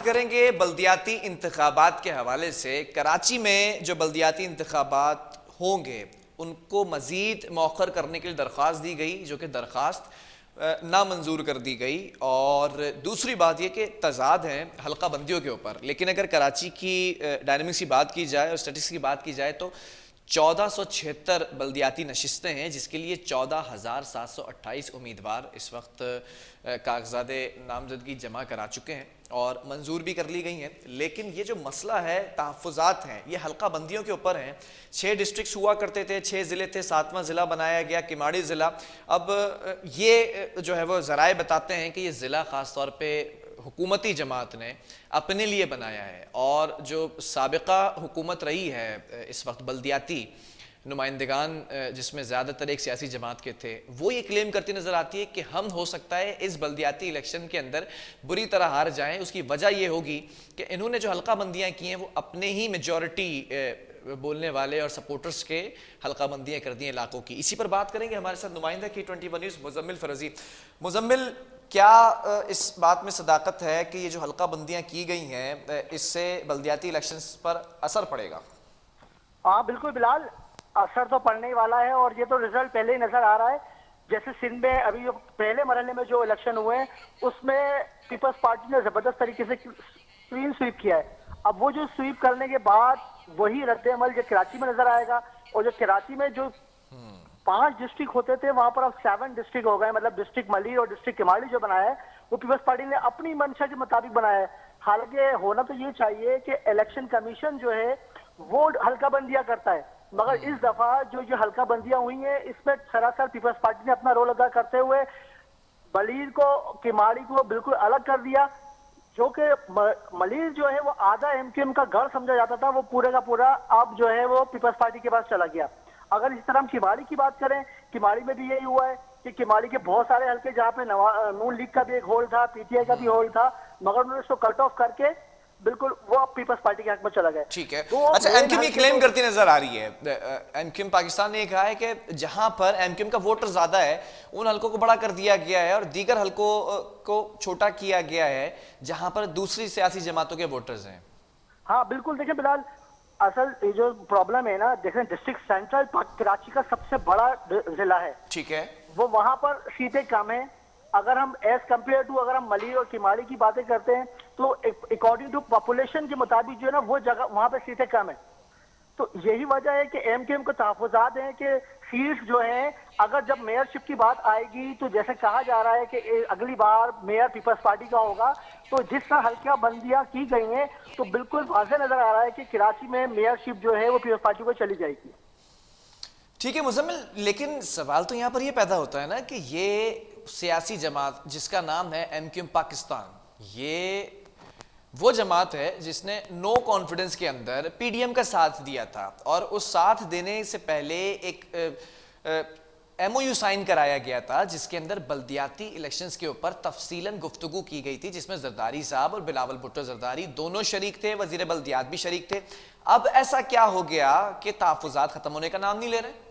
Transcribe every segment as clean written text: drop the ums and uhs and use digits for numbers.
करेंगे बल्दियाती इंतखाबात के हवाले से। कराची में जो बल्दियाती इंतखाबात होंगे उनको मज़ीद मौखर करने के लिए दरख्वास्त दी गई, जो कि दरख्वास्त नामंजूर कर दी गई। और दूसरी बात यह कि तजाद हैं हल्का बंदियों के ऊपर। लेकिन अगर कराची की डायनामिक्स की बात की जाए और स्टेटिस्टिक्स की बात की जाए तो 1476 बल्दियाती नशिस्तें हैं, जिसके लिए 14,728 उम्मीदवार इस वक्त कागजात नामजदगी जमा करा चुके हैं और मंजूर भी कर ली गई हैं। लेकिन ये जो मसला है तहफ़्फ़ुज़ात हैं, ये हल्का बंदियों के ऊपर हैं। 6 डिस्ट्रिक्ट हुआ करते थे, 6 ज़िले थे, 7वां ज़िला बनाया गया किमाड़ी ज़िला। अब ये जो है वो ज़राए बताते हैं कि ये ज़िला ख़ास तौर पर हुकूमती जमात ने अपने लिए बनाया है, और जो साबिका हुकूमत रही है इस वक्त बल्दियाती नुमाइंदगान जिसमें ज़्यादातर एक सियासी जमात के थे, वो ये क्लेम करती नज़र आती है कि हम हो सकता है इस बल्दियाती इलेक्शन के अंदर बुरी तरह हार जाएं। उसकी वजह ये होगी कि इन्होंने जो हल्का बंदियाँ की हैं वो अपने ही मेजॉरिटी बोलने वाले और सपोर्टर्स के हल्का बंदियाँ कर दी हैं इलाकों की। इसी पर बात करेंगे हमारे साथ नुमाइंदा K21 न्यूज़ मुजम्मिल फरजी। मुजम्मिल, क्या इस बात में सदाकत है कि ये जो हल्का बंदियाँ की गई हैं इससे बल्दियाती इलेक्शंस पर असर पड़ेगा? हाँ बिल्कुल बिलाल, असर तो पड़ने ही वाला है और ये तो रिजल्ट पहले ही नजर आ रहा है। जैसे सिंध में अभी जो पहले मरहले में जो इलेक्शन हुए हैं उसमें पीपल्स पार्टी ने जबरदस्त तरीके से क्लीन स्वीप किया है। अब वो जो स्वीप करने के बाद वही रद्द-ए-अमल जो कराची में नजर आएगा, और जो कराची में जो 5 डिस्ट्रिक्ट होते थे वहां पर अब 7 डिस्ट्रिक्ट हो गए। मतलब डिस्ट्रिक्ट मलिर और डिस्ट्रिक्ट किमाड़ी जो बनाया है वो पीपल्स पार्टी ने अपनी मंशा के मुताबिक बनाया है। हालांकि होना तो ये चाहिए कि इलेक्शन कमीशन जो है वो हल्का बंदियां करता है, मगर इस दफा जो हल्का बंदियां हुई हैं इसमें सरासर पीपल्स पार्टी ने अपना रोल अदा करते हुए मलिर को किमाड़ी को बिल्कुल अलग कर दिया। जो कि मलिर जो है वो आधा एमक्यूएम का गढ़ समझा जाता था, वो पूरे का पूरा अब जो है वो पीपल्स पार्टी के पास चला गया। अगर इस तरह हम किमाड़ी की बात करें, किमाड़ी में भी यही हुआ है कि किमाड़ी के बहुत सारे हल्के जहां पे नून लीग का भी एक होल्ड था, पीटीआई का भी होल्ड था, मगर उन्होंने उसको कट ऑफ करके बिल्कुल वो अब पीपल्स पार्टी के हक में चला गया। ठीक है। तो अच्छा, एमक्यूएम ये क्लेम करती नजर आ रही है, एमक्यूएम पाकिस्तान ने कहा है कि जहां पर एमक्यूएम का वोटर ज्यादा है उन हल्कों को बड़ा कर दिया गया है और दीगर हल्कों को छोटा किया गया है जहां पर दूसरी सियासी जमातों के वोटर्स हैं। हाँ बिल्कुल, देखें बिलाल, असल जो प्रॉब्लम है ना, देखें डिस्ट्रिक्ट सेंट्रल कराची का सबसे बड़ा जिला है, ठीक है, वो वहां पर सीटें कम है। अगर हम एज कम्पेयर टू अगर हम मलिर और किमाड़ी की बातें करते हैं तो अकॉर्डिंग टू पॉपुलेशन के मुताबिक जो है ना वो जगह वहां पे सीटें कम है। तो यही वजह है कि एमक्यूएम को तहफुजात हैं कि सीट्स जो हैं, अगर जब मेयरशिप की बात आएगी तो जैसे कहा जा रहा है कि अगली बार मेयर पीपल्स पार्टी का होगा, तो जिस तरह हल्का बंदियां की गई हैं तो बिल्कुल वाज़ेह नजर आ रहा है कि कराची में मेयरशिप जो है वो पीपल्स पार्टी को चली जाएगी। ठीक है मुजम्मिल, लेकिन सवाल तो यहाँ पर ये पैदा होता है ना कि ये सियासी जमात जिसका नाम है एमक्यूएम पाकिस्तान, ये वो जमात है जिसने नो कॉन्फिडेंस के अंदर पीडीएम का साथ दिया था, और उस साथ देने से पहले एक एमओयू साइन कराया गया था जिसके अंदर बल्दियाती इलेक्शंस के ऊपर तफसीलन गुफ्तगू की गई थी, जिसमें जरदारी साहब और बिलावल भुट्टो जरदारी दोनों शरीक थे, वजीर बल्दियात भी शरीक थे। अब ऐसा क्या हो गया कि तहफुजात खत्म होने का नाम नहीं ले रहे?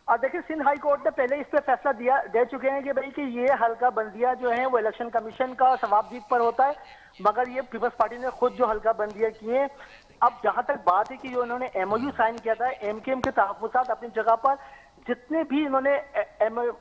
और देखिए, सिंध हाई कोर्ट ने पहले इस पे फैसला दे चुके हैं कि भाई कि ये हल्का बंदियां जो हैं वो इलेक्शन कमीशन का सवाबदीद पर होता है, मगर ये पीपल्स पार्टी ने खुद जो हल्का बंदियां की हैं। अब जहां तक बात है कि जो इन्होंने एमओयू साइन किया था, एमकेएम के तहफुजात अपनी जगह पर, जितने भी इन्होंने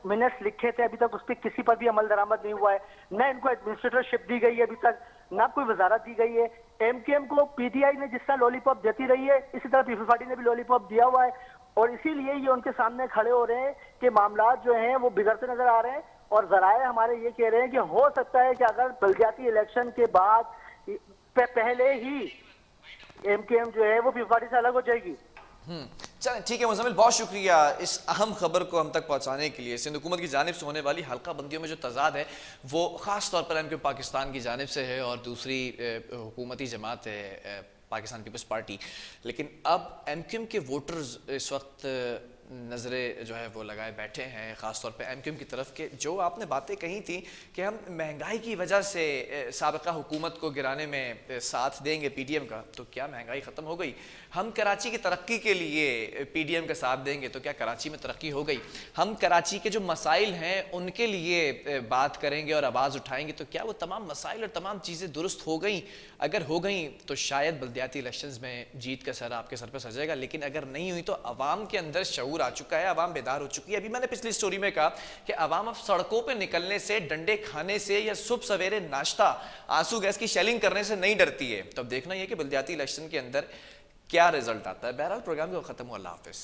मिनट्स लिखे थे अभी तक उस पर किसी पर भी अमल दरामद नहीं हुआ है। न इनको एडमिनिस्ट्रेटरशिप दी गई है अभी तक, ना कोई वजारत दी गई है। एमकेएम को पीटीआई ने जिस तरह लॉलीपॉप देती रही है, इसी तरह पीपल्स पार्टी ने भी लॉलीपॉप दिया हुआ है, और इसीलिए ये उनके सामने खड़े हो रहे हैं कि मामला जो हैं वो बिगड़ते नजर आ रहे हैं। और जराए हमारे ये कह रहे हैं कि हो सकता है कि अगर बल्दियाती इलेक्शन के बाद पहले ही एमकेएम जो है वो पीपल्स पार्टी से अलग हो जाएगी। चलें, ठीक है मुजम्मिल, बहुत शुक्रिया इस अहम खबर को हम तक पहुंचाने के लिए। सिंध हुकूमत की जानिब से होने वाली हल्का बंदियों में जो तजाद है वो ख़ास तौर पर एमक्यूएम पाकिस्तान की जानिब से है और दूसरी हुकूमती जमात है पाकिस्तान पीपल्स पार्टी। लेकिन अब एमक्यूएम के वोटर्स इस वक्त नज़रे जो है वो लगाए बैठे हैं, ख़ासतौर पे एमक्यूएम की तरफ के। जो आपने बातें कही थी कि हम महंगाई की वजह से साबिक़ा हुकूमत को गिराने में साथ देंगे पीडीएम का, तो क्या महंगाई ख़त्म हो गई? हम कराची की तरक्की के लिए पीडीएम का साथ देंगे तो क्या कराची में तरक्की हो गई? हम कराची के जो मसाइल हैं उनके लिए बात करेंगे और आवाज़ उठाएंगे तो क्या वो तमाम मसाइल और तमाम चीज़ें दुरुस्त हो गई? अगर हो गई तो शायद बल्दियाती इलेक्शंस में जीत का सर आपके सर पर सजेगा, लेकिन अगर नहीं हुई तो अवाम के अंदर शऊर आ चुका है, अवाम बेदार हो चुकी है। अभी मैंने पिछली स्टोरी में कहा कि अवाम अब सड़कों पर निकलने से, डंडे खाने से या सुबह सवेरे नाश्ता आंसू गैस की शेलिंग करने से नहीं डरती है। तो अब देखना यह कि बल्दियाती इलेक्शन के अंदर क्या रिजल्ट आता है। बहरहाल प्रोग्राम को खत्म हुआ, अल्लाह हाफिज़।